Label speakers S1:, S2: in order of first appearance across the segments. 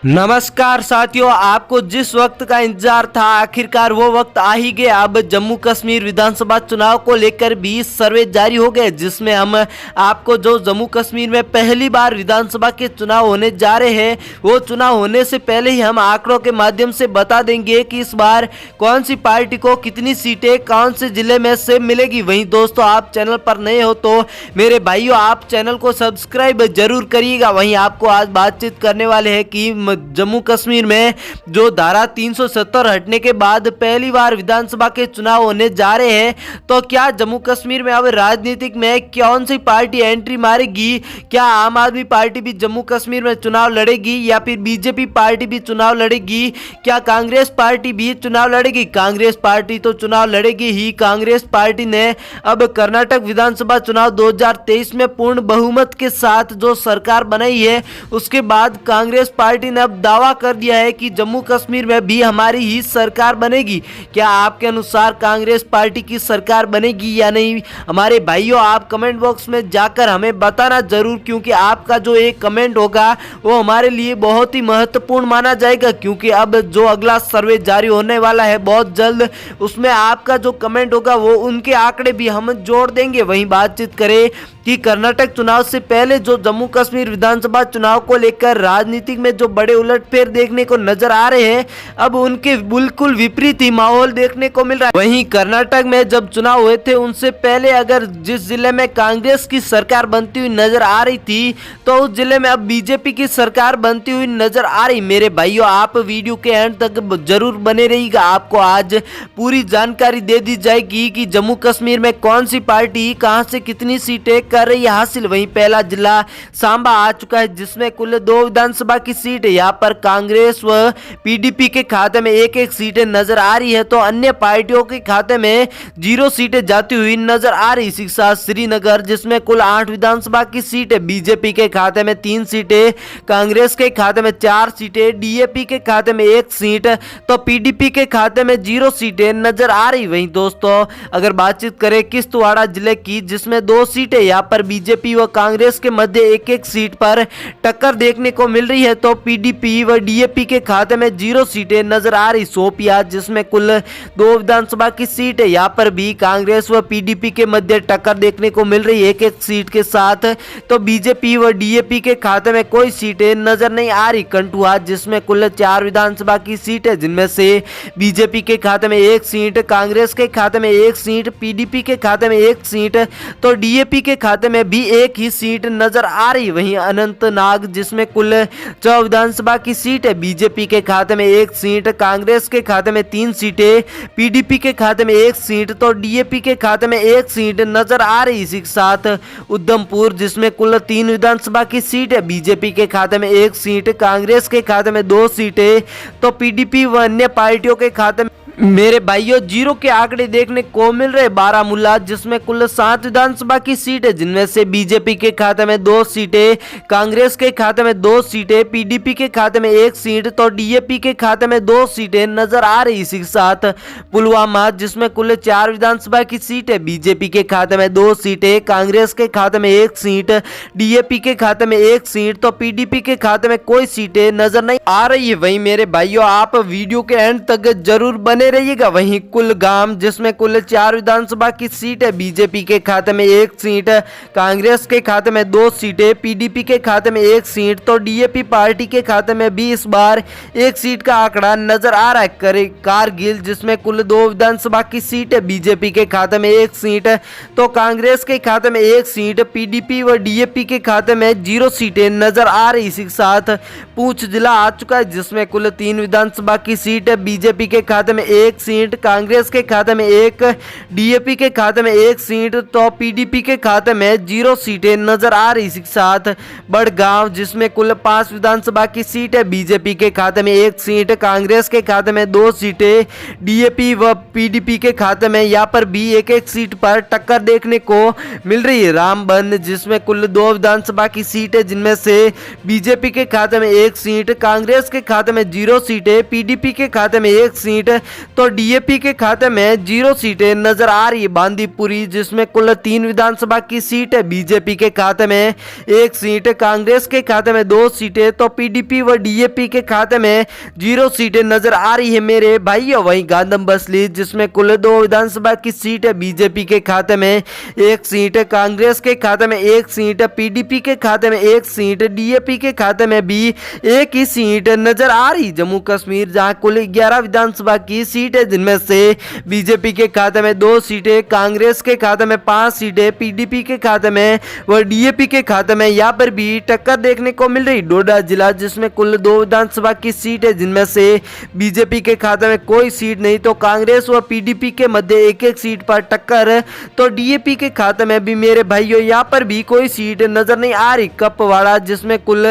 S1: नमस्कार साथियों, आपको जिस वक्त का इंतजार था आखिरकार वो वक्त आ ही गया। अब जम्मू कश्मीर विधानसभा चुनाव को लेकर भी सर्वे जारी हो गए, जिसमें हम आपको जो जम्मू कश्मीर में पहली बार विधानसभा के चुनाव होने जा रहे हैं वो चुनाव होने से पहले ही हम आंकड़ों के माध्यम से बता देंगे कि इस बार कौन सी पार्टी को कितनी सीटें कौन से जिले में से मिलेगी। वहीं दोस्तों, आप चैनल पर नए हो तो मेरे भाइयों आप चैनल को सब्सक्राइब जरूर करिएगा। वहीं आपको आज बातचीत करने वाले हैं कि जम्मू कश्मीर में जो धारा 370 हटने के बाद पहली बार विधानसभा के चुनाव होने जा रहे हैं, तो क्या जम्मू कश्मीर में अब राजनीतिक में कौन सी पार्टी एंट्री मारेगी? क्या आम आदमी पार्टी भी जम्मू कश्मीर में चुनाव लड़ेगी या फिर बीजेपी पार्टी भी चुनाव लड़ेगी? क्या कांग्रेस पार्टी भी चुनाव लड़ेगी? कांग्रेस पार्टी तो चुनाव लड़ेगी ही। कांग्रेस पार्टी ने अब कर्नाटक विधानसभा चुनाव 2023 में पूर्ण बहुमत के साथ जो सरकार बनाई है, उसके बाद कांग्रेस पार्टी ने अब दावा कर दिया है कि जम्मू कश्मीर में भी हमारी ही सरकार बनेगी। क्या आपके अनुसार कांग्रेस पार्टी की सरकार बनेगी या नहीं? हमारे भाइयों आप कमेंट बॉक्स में जाकर हमें बताना जरूर, क्योंकि आपका जो एक कमेंट होगा वो हमारे लिए बहुत ही महत्वपूर्ण माना जाएगा। क्योंकि अब जो अगला सर्वे जारी होने वाला है बहुत जल्द, उसमें आपका जो कमेंट होगा वो उनके आंकड़े भी हम जोड़ देंगे। वहीं बातचीत करें कि कर्नाटक चुनाव से पहले जो जम्मू कश्मीर विधानसभा चुनाव को लेकर राजनीतिक में जो बड़े उलटफेर देखने को नजर आ रहे हैं, अब उनके बिल्कुल विपरीत ही माहौल देखने को मिल रहा है। वहीं कर्नाटक में जब चुनाव हुए थे उनसे पहले अगर जिस जिले में कांग्रेस की सरकार बनती हुई नजर आ रही थी, तो उस जिले में अब बीजेपी की सरकार बनती हुई नजर आ रही। मेरे भाइयों आप वीडियो के एंड तक जरूर बने रहिएगा, आपको आज पूरी जानकारी दे दी जाएगी कि जम्मू कश्मीर में कौन सी पार्टी कहां से कितनी सीटें कर रही है हासिल। वहीं पहला जिला सांबा आ चुका है, जिसमें कुल 2 विधानसभा की सीट है। यहाँ पर कांग्रेस व पीडीपी के खाते में एक एक सीटें नजर आ रही है, तो अन्य पार्टियों के खाते में 0 सीटें जाती हुई नजर आ रही। इसी के साथ श्रीनगर, जिसमें कुल 8 विधानसभा की सीट है, बीजेपी के खाते में 3 सीटें, कांग्रेस के खाते में 4 सीटें, डीएपी के खाते में 1 सीट, तो पीडीपी के खाते में 0 सीटें नजर आ रही। वहीं दोस्तों अगर बातचीत करें किश्तवाड़ जिले की, जिसमें 2 सीटें, यहाँ पर बीजेपी व कांग्रेस के मध्य एक एक सीट पर टक्कर देखने को मिल रही है, तो पीडीपी व डीएपी के खाते में 0 सीटें नजर आ रही। शोपियां, जिसमें कुल 2 विधानसभा की सीट है, यहाँ पर भी कांग्रेस व पीडीपी के मध्य टक्कर देखने को मिल रही है एक एक सीट के साथ, तो बीजेपी व डीएपी के खाते में कोई सीटें नजर नहीं आ रही। कंठुआ, जिसमें कुल 4 विधानसभा की सीट है, जिनमें से बीजेपी के खाते में 1 सीट, कांग्रेस के खाते में 1 सीट, पीडीपी के खाते में 1 सीट, तो डीएपी के खाते में भी 1 ही सीट नजर आ रही। वहीं अनंतनाग, जिसमें कुल 4 विधानसभा की सीट है, बीजेपी के खाते में 1 सीट, कांग्रेस के खाते में 3 सीटें, पीडीपी के खाते में 1 सीट, तो डीएपी के खाते में 1 सीट नजर आ रही। इसी के साथ उधमपुर, जिसमें कुल 3 विधानसभा की सीट है, बीजेपी के खाते में 1 सीट, कांग्रेस के खाते में 2 सीटें, तो पीडीपी व अन्य पार्टियों के खाते में मेरे भाइयों 0 के आंकड़े देखने को मिल रहे। बारामूला, जिसमें कुल 7 विधानसभा की सीट है, जिनमें से बीजेपी के खाते में 2 सीटें, कांग्रेस के खाते में 2 सीटें, पीडीपी के खाते में 1 सीट, तो डीएपी के खाते में 2 सीटें नजर आ रही। इसी के साथ पुलवामा, जिसमें कुल 4 विधानसभा की सीट है, बीजेपी के खाते में 2 सीटें, कांग्रेस के खाते में 1 सीट, डीएपी के खाते में 1 सीट, तो पीडीपी के खाते में कोई सीटें नजर नहीं आ रही है। वहीं मेरे भाइयों आप वीडियो के एंड तक जरूर बने रहिएगा। वहीं कुलगाम, जिसमें कुल 4 विधानसभा की सीट है, बीजेपी के खाते में 1 सीट, कांग्रेस के खाते में 2 सीटें, पीडीपी के खाते में 1 सीट, तो डीएपी पार्टी के खाते में भी इस बार 1 सीट का आंकड़ा नजर आ रहा है। कारगिल, जिसमें कुल 2 विधानसभा की सीट है, बीजेपी के खाते में 1 सीट, तो कांग्रेस के खाते में 1 सीट, पीडीपी व डीएपी के खाते में 0 सीटें नजर आ रही। इसी के साथ पूंछ जिला आ चुका है, जिसमें कुल 3 विधानसभा की सीट है, बीजेपी के खाते में 1 सीट, कांग्रेस के खाते में 1, डीएपी के खाते में 1 सीट, तो पीडीपी के खाते में 0 सीटें नजर आ रही। इसी के साथ बड़गांव, जिसमें कुल 5 विधानसभा की सीट है, बीजेपी के खाते में 1 सीट, कांग्रेस के खाते में 2 सीटें, डीएपी व पीडीपी के खाते में यहाँ पर भी एक एक सीट पर टक्कर देखने को मिल रही है। रामबन, जिसमें कुल 2 विधानसभा की सीट है, जिनमें से बीजेपी के खाते में 1 सीट, कांग्रेस के खाते में 0 सीटें, पीडीपी के खाते में 1 सीट, तो डीएपी के खाते में 0 सीटें नजर आ रही है बांदीपुरी, जिसमें कुल 3 विधानसभा की सीट है। बीजेपी के खाते में 1 सीट, कांग्रेस के खाते में 2 सीटें, तो पीडीपी व डीएपी के खाते में 0 सीटें नजर आ रही है मेरे भाइयों। वहीं गांधम बसली, जिसमें कुल 2 विधानसभा की सीट है, बीजेपी के खाते में 1 सीट, कांग्रेस के खाते में 1 सीट, पीडीपी के खाते में 1 सीट, डीएपी के खाते में भी 1 ही सीट नजर आ रही। जम्मू कश्मीर जहां कुल 11 विधानसभा की सीट है, जिनमें से बीजेपी के खाते में 2 सीटें, कांग्रेस के खाते में 5 सीटें, पीडीपी के खाते में व डीएपी के खाते में यहाँ पर भी टक्कर देखने को मिल रही। डोडा जिला, जिसमें कुल 2 विधानसभा की सीट है, जिनमें से बीजेपी के खाते में कोई सीट नहीं, तो कांग्रेस व पीडीपी के मध्य 1-1 सीट पर टक्कर। तो डीएपी के खाते में भी मेरे भाइयों यहाँ पर भी कोई सीट नजर नहीं आ रही। कपवाड़ा, जिसमें कुल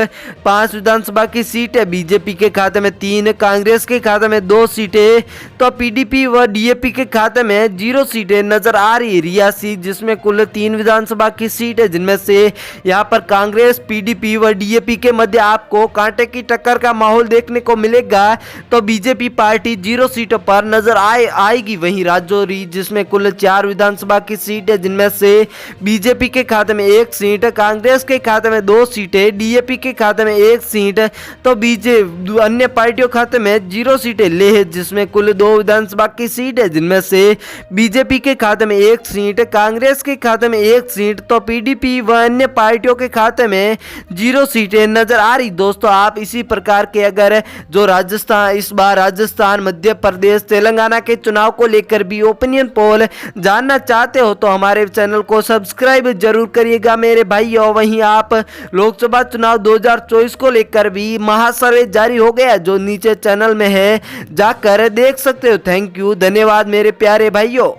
S1: 5 विधानसभा की सीट है, बीजेपी के खाते में 3, कांग्रेस के खाते में 2 सीटें, तो पीडीपी व डीएपी के खाते में 0 सीटें नजर आ रही। रियासी, जिसमें कुल 3 विधानसभा की सीट है, जिनमें से यहाँ पर कांग्रेस, पीडीपी व डीएपी के मध्य आपको कांटे की टक्कर का माहौल देखने को मिलेगा, तो बीजेपी पार्टी 0 सीटों पर नजर आएगी। वहीं राजौरी, जिसमें कुल 4 विधानसभा की सीट है, जिनमें से बीजेपी के खाते में 1 सीट, कांग्रेस के खाते में 2 सीटें, डीएपी के खाते में 1 सीट, तो अन्य पार्टियों के खाते में 0 सीटें। लेह, जिसमें कुल 2 विधानसभा की सीट है, जिनमें से बीजेपी के खाते में 1 सीट, कांग्रेस के खाते में 1 सीट, तो पीडीपी व अन्य पार्टियों के खाते में 0 सीटें नजर आ रही। दोस्तों, आप इसी प्रकार के अगर जो राजस्थान, इस बार राजस्थान, मध्य प्रदेश, तेलंगाना के चुनाव को लेकर भी ओपिनियन पोल जानना चाहते हो तो हमारे चैनल को सब्सक्राइब जरूर करिएगा मेरे भाइयों। वहीं आप लोकसभा चुनाव 2024 को लेकर भी महासर्वे जारी हो गया, जो नीचे चैनल में है, जाकर देख सकते हो। थैंक यू, धन्यवाद मेरे प्यारे भाइयों।